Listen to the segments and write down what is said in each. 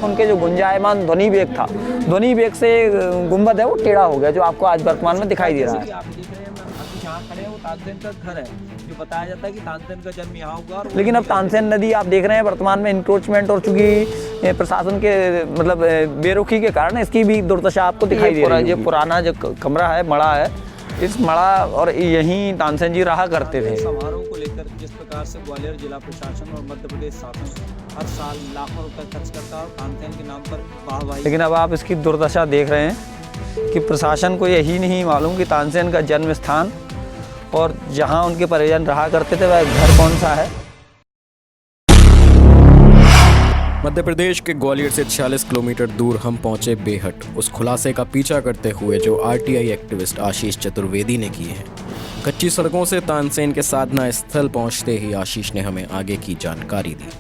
उनके जो गुंजायमान ध्वनि वेग था, ध्वनि वेग से गुंबद है वो टेढ़ा हो गया, जो आपको आज वर्तमान में दिखाई दे रहा है। आप देख रहे हैं अभी जहाँ खड़े हैं वो तानसेन का घर है, जो बताया जाता है कि तानसेन का जन्म यहाँ हुआ। लेकिन अब तानसेन नदी आप देख रहे हैं वर्तमान में इंक्रोचमेंट और चूंकि प्रशासन के मतलब बेरुखी के कारण इसकी भी दुर्दशा आपको दिखाई दे रही है। ये पुराना जो कमरा है, मड़ा है, इस मड़ा और यहीं तानसेन जी रहा करते थे। समारोह को लेकर जिस प्रकार से ग्वालियर जिला प्रशासन और मध्य प्रदेश शासन हर साल लाखों रुपए खर्च करता है और तानसेन के नाम पर वाहवाही, लेकिन अब आप इसकी दुर्दशा देख रहे हैं कि प्रशासन को यही नहीं मालूम कि तानसेन का जन्म स्थान और जहां उनके परिजन रहा करते थे वह घर कौन सा है। मध्य प्रदेश के ग्वालियर से 46 किलोमीटर दूर हम पहुंचे बेहट, उस खुलासे का पीछा करते हुए जो आरटीआई एक्टिविस्ट आशीष चतुर्वेदी ने किए हैं। कच्ची सड़कों से तानसेन के साधना स्थल पहुंचते ही आशीष ने हमें आगे की जानकारी दी।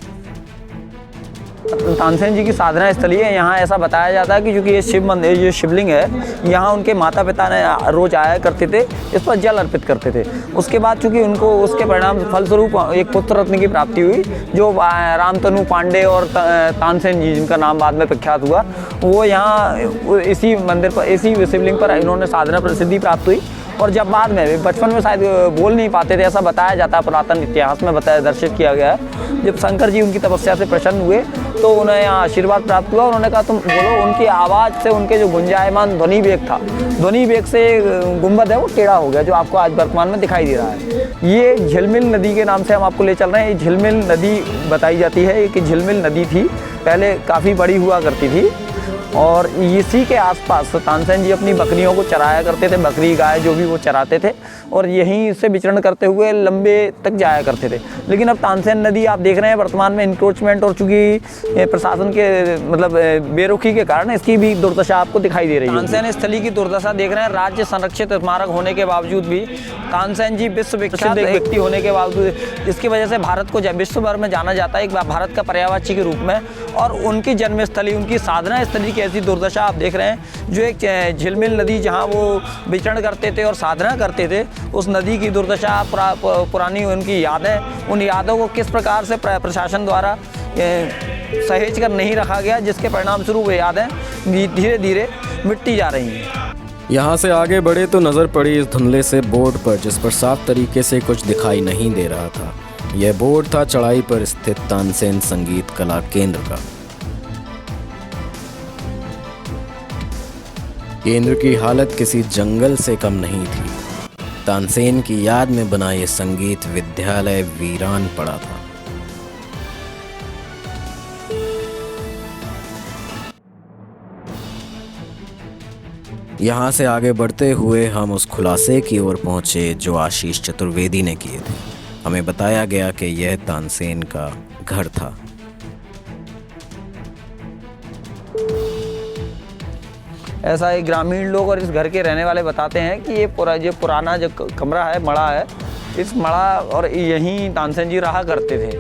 तानसेन जी की साधना स्थली है। यहाँ ऐसा बताया जाता है कि चूँकि ये शिव मंदिर, ये शिवलिंग है, यहाँ उनके माता पिता ने रोज आया करते थे, इस पर जल अर्पित करते थे। उसके बाद चूँकि उनको उसके परिणाम फलस्वरूप एक पुत्र रत्न की प्राप्ति हुई, जो रामतनु पांडे और तानसेन जी, जिनका नाम बाद में प्रख्यात हुआ, वो यहाँ इसी मंदिर पर, इसी शिवलिंग पर इन्होंने साधना प्रसिद्धि प्राप्त हुई। और जब बाद में बचपन में शायद बोल नहीं पाते थे, ऐसा बताया जाता है, पुरातन इतिहास में बताया, दर्शित किया गया है। जब शंकर जी उनकी तपस्या से प्रसन्न हुए तो उन्हें यहाँ आशीर्वाद प्राप्त हुआ। उन्होंने कहा तुम बोलो। उनकी आवाज़ से उनके जो गुंजायमान ध्वनि वेग था, ध्वनि वेग से गुंबद है वो टेढ़ा हो गया, जो आपको आज वर्तमान में दिखाई दे रहा है। ये झिलमिल नदी के नाम से हम आपको ले चल रहे हैं। ये झिलमिल नदी बताई जाती है कि झिलमिल नदी थी, पहले काफ़ी बड़ी हुआ करती थी और इसी के आसपास तानसेन जी अपनी बकरियों को चराया करते थे, बकरी गाय जो भी वो चराते थे, और यहीं से विचरण करते हुए लंबे तक जाया करते थे। लेकिन अब तानसेन नदी आप देख रहे हैं वर्तमान में इंक्रोचमेंट और चूँकि प्रशासन के मतलब बेरुखी के कारण इसकी भी दुर्दशा आपको दिखाई दे रही है। तानसेन स्थली की दुर्दशा देख रहे हैं। राज्य संरक्षित स्मारक होने के बावजूद भी तानसेन जी विश्व विख्यात व्यक्ति होने के बावजूद इसकी वजह से भारत को विश्व भर में जाना जाता है एक भारत का पर्यायवाची के रूप में। और उनकी जन्मस्थली, उनकी साधना स्थली की ऐसी दुर्दशा आप देख रहे हैं। जो एक झिलमिल नदी जहां वो विचरण करते थे और साधना करते थे, उस नदी की दुर्दशा, पुरानी उनकी यादें, उन यादों को किस प्रकार से प्रशासन द्वारा सहेज कर नहीं रखा गया, जिसके परिणाम स्वरूप वो यादें धीरे धीरे मिटती जा रही हैं। यहाँ से आगे बढ़े तो नज़र पड़ी इस धुंधले से बोर्ड पर, जिस पर साफ तरीके से कुछ दिखाई नहीं दे रहा था। यह बोर्ड था चढ़ाई पर स्थित तानसेन संगीत कला केंद्र का। केंद्र की हालत किसी जंगल से कम नहीं थी। तानसेन की याद में बना ये संगीत विद्यालय वीरान पड़ा था। यहाँ से आगे बढ़ते हुए हम उस खुलासे की ओर पहुंचे जो आशीष चतुर्वेदी ने किए थे। हमें बताया गया कि यह तानसेन का घर था। ऐसा ही ग्रामीण लोग और इस घर के रहने वाले बताते हैं कि ये पुराना जो कमरा है, मड़ा है, इस मड़ा और यहीं तानसेन जी रहा करते थे।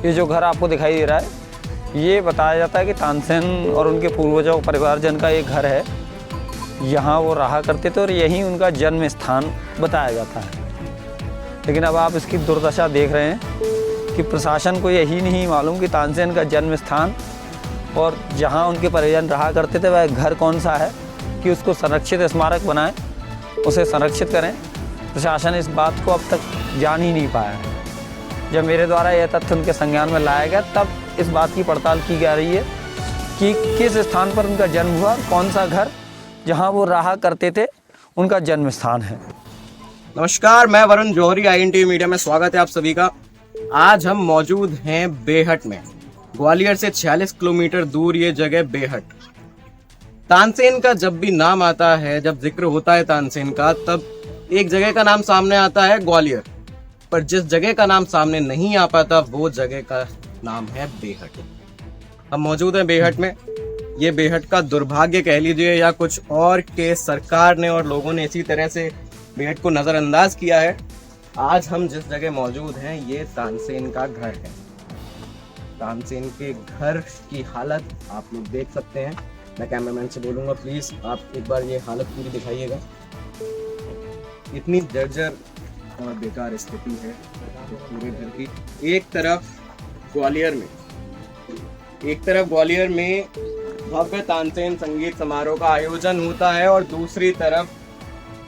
ये जो घर आपको दिखाई दे रहा है, ये बताया जाता है कि तानसेन और उनके पूर्वजों परिवारजन का एक घर है। यहाँ वो रहा करते थे और यहीं उनका जन्म स्थान बताया जाता है। लेकिन अब आप इसकी दुर्दशा देख रहे हैं कि प्रशासन को यही नहीं मालूम कि तानसेन का जन्म स्थान और जहाँ उनके परिजन रहा करते थे वह घर कौन सा है, कि उसको संरक्षित स्मारक बनाएं, उसे संरक्षित करें। प्रशासन इस बात को अब तक जान ही नहीं पाया है। जब मेरे द्वारा यह तथ्य उनके संज्ञान में लाया गया, तब इस बात की पड़ताल की जा रही है कि किस स्थान पर उनका जन्म हुआ, कौन सा घर जहाँ वो रहा करते थे उनका जन्म स्थान है। नमस्कार, मैं वरुण जौहरी, INTV मीडिया में स्वागत है आप सभी का। आज हम मौजूद हैं बेहट में। ग्वालियर से 46 किलोमीटर दूर ये जगह बेहट। तानसेन का जब भी नाम आता है, जब जिक्र होता है तानसेन का, तब एक जगह का नाम सामने आता है ग्वालियर, पर जिस जगह का नाम सामने नहीं आ पाता वो जगह का नाम है बेहट। हम मौजूद हैं बेहट में। ये बेहट का दुर्भाग्य कह लीजिए या कुछ और के सरकार ने और लोगों ने इसी तरह से बेहट को नज़रअंदाज किया है। आज हम जिस जगह मौजूद हैं ये तानसेन का घर है। तानसेन के घर की हालत आप लोग देख सकते हैं। मैं कैमरामैन से बोलूँगा प्लीज़ आप एक बार ये हालत पूरी दिखाइएगा। इतनी जर्जर और बेकार स्थिति है इस पूरे घर की। एक तरफ ग्वालियर में भव्य तानसेन संगीत समारोह का आयोजन होता है और दूसरी तरफ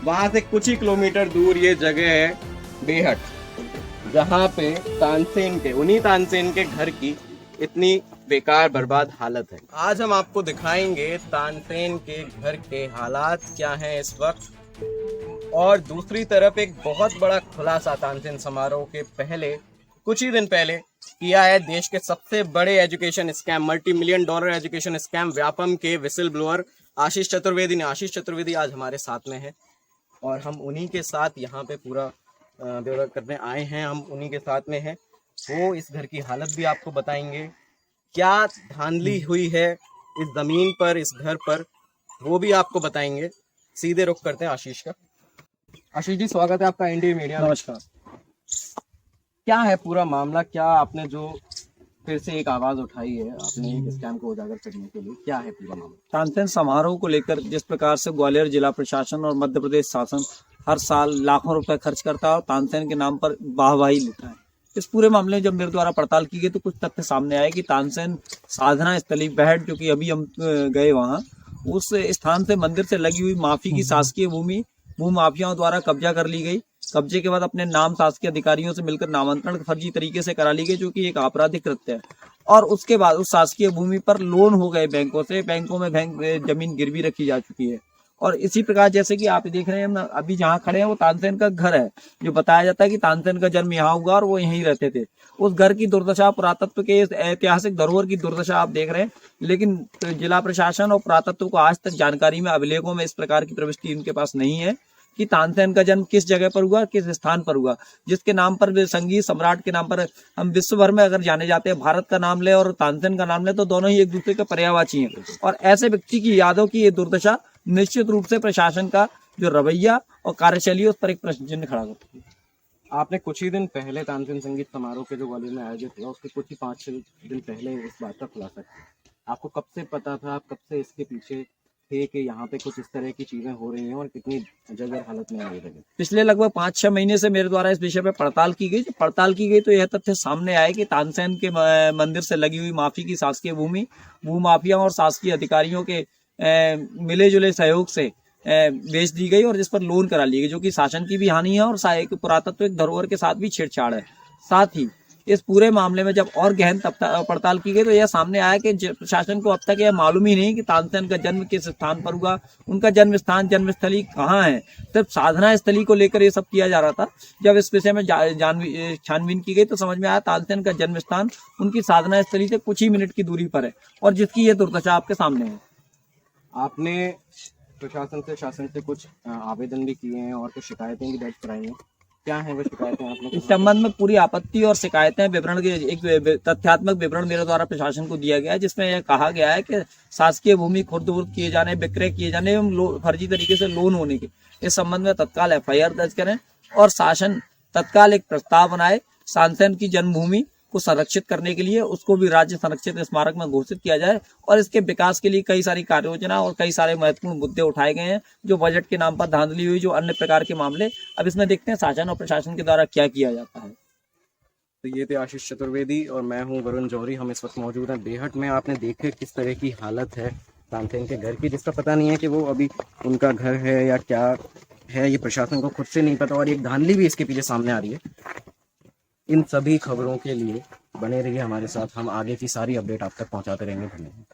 वहां से कुछ ही किलोमीटर दूर ये जगह है बेहट, जहां पे उन्हीं तानसेन के घर की इतनी बेकार बर्बाद हालत है। आज हम आपको दिखाएंगे तानसेन के घर के हालात क्या हैं इस वक्त, और दूसरी तरफ एक बहुत बड़ा खुलासा तानसेन समारोह के कुछ ही दिन पहले किया है देश के सबसे बड़े education scam, $multi-million education scam Vyapam के विसिल ब्लोअर आशीष चतुर्वेदी ने। आशीष चतुर्वेदी आज हमारे साथ में है और हम उन्हीं के साथ यहाँ पे पूरा ब्यौरा करने आए हैं। हम उन्हीं के साथ में हैं, वो इस घर की हालत भी आपको बताएंगे, क्या धांधली हुई है इस जमीन पर, इस घर पर, वो भी आपको बताएंगे। सीधे रुख करते हैं आशीष का। आशीष जी, स्वागत है आपका एनडीटीवी मीडिया। नमस्कार। क्या है पूरा मामला, क्या आपने जो फिर से एक आवाज उठाई है आपने एक स्कैम को उजागर करने के लिए, क्या है पूरा मामला? तानसेन समारोह को लेकर जिस प्रकार से ग्वालियर जिला प्रशासन और मध्य प्रदेश शासन हर साल लाखों रुपए खर्च करता है और तानसेन के नाम पर वाहवाही लेता है, इस पूरे मामले में जब मेरे द्वारा पड़ताल की गई तो कुछ तथ्य सामने आए कि तानसेन साधना स्थली बेहट, जो कि अभी हम गए वहाँ, उस स्थान से मंदिर से लगी हुई माफी की शासकीय भूमि माफियाओं द्वारा कब्जा कर ली गई। कब्जे के बाद अपने नाम शासकीय अधिकारियों से मिलकर नामांतरण फर्जी तरीके से करा ली गई, जो कि एक आपराधिक कृत्य है। और उसके बाद उस शासकीय भूमि पर लोन हो गए बैंकों से, बैंकों में जमीन गिरवी रखी जा चुकी है। और इसी प्रकार जैसे कि आप देख रहे हैं, हम अभी जहाँ खड़े हैं वो तानसेन का घर है, जो बताया जाता है कि तानसेन का जन्म यहाँ हुआ और वो यहीं रहते थे। उस घर की दुर्दशा, पुरातत्व के ऐतिहासिक धरोहर की दुर्दशा आप देख रहे हैं, लेकिन जिला प्रशासन और पुरातत्व को आज तक जानकारी में, अभिलेखों में इस प्रकार की प्रविष्टि इनके पास नहीं है कि तानसेन का जन्म किस जगह पर हुआ, किस स्थान पर हुआ, जिसके नाम पर संगीत सम्राट के नाम पर हम विश्व भर में अगर जाने जाते हैं। भारत का नाम ले और तानसेन का नाम ले तो दोनों ही एक दूसरे के पर्यायवाची हैं, और ऐसे व्यक्ति की यादों की ये दुर्दशा निश्चित रूप से प्रशासन का जो रवैया और कार्यशैली है उस पर एक प्रश्न चिन्ह खड़ा करती है। आपने कुछ ही दिन पहले तानसेन संगीत समारोह के जो ग्वालियर में आयोजित हुआ, उसके कुछ ही 5-6 दिन पहले इस बात का खुलासा किया। आपको कब से पता था, आप कब से इसके पीछे थे कि यहाँ पे कुछ इस तरह की चीजें हो रही हैं और कितनी जगह हालत में आई रही? पिछले लगभग 5-6 महीने से मेरे द्वारा इस विषय पर पड़ताल की गई तो यह तथ्य सामने आया कि तानसेन के मंदिर से लगी हुई माफी की शासकीय भूमि माफिया और शासकीय अधिकारियों के मिले जुले सहयोग से बेच दी गई और जिस पर लोन करा ली गई, जो कि शासन की भी हानि है और पुरातत्विक धरोहर के साथ भी छेड़छाड़ है। साथ ही इस पूरे मामले में जब और गहन पड़ताल की गई तो यह सामने आया कि प्रशासन को अब तक यह मालूम ही नहीं कि तानसेन का जन्म किस स्थान पर हुआ, उनका जन्मस्थली कहाँ है। सिर्फ साधना स्थली को लेकर ये सब किया जा रहा था। जब इस विषय में छानबीन की गई तो समझ में आया तानसेन का जन्म स्थान उनकी साधना स्थली से कुछ ही मिनट की दूरी पर है, और जिसकी ये दुर्दशा आपके सामने है। आपने प्रशासन से, शासन से कुछ आवेदन भी किए हैं और कुछ शिकायतें भी दर्ज कराई हैं, क्या है वो शिकायतें आपने? इस संबंध में पूरी आपत्ति और शिकायतें विवरण के एक तथ्यात्मक विवरण मेरे द्वारा प्रशासन को दिया गया है, जिसमें यह कहा गया है कि शासकीय भूमि खुर्द-बुर्द किए जाने, विक्रय किए जाने एवं फर्जी तरीके से लोन होने के इस संबंध में तत्काल FIR दर्ज करें और शासन तत्काल एक प्रस्ताव बनाए। तानसेन की जन्मभूमि को संरक्षित करने के लिए उसको भी राज्य संरक्षित स्मारक में घोषित किया जाए, और इसके विकास के लिए कई सारी कार्य योजना और कई सारे महत्वपूर्ण मुद्दे उठाए गए हैं, जो बजट के नाम पर धांधली हुई, जो अन्य प्रकार के मामले। अब इसमें देखते हैं शासन और प्रशासन के द्वारा क्या किया जाता है। तो ये थे आशीष चतुर्वेदी और मैं हूँ वरुण जौहरी। हम इस वक्त मौजूद हैं बेहट में। आपने देखे किस तरह की हालत है तानसेन के घर की, जिसका पता नहीं है कि वो अभी उनका घर है या क्या है, ये प्रशासन को खुद से नहीं पता, और एक धांधली भी इसके पीछे सामने आ रही है। इन सभी खबरों के लिए बने रहिए हमारे साथ, हम आगे की सारी अपडेट आप तक पहुंचाते रहेंगे। धन्यवाद।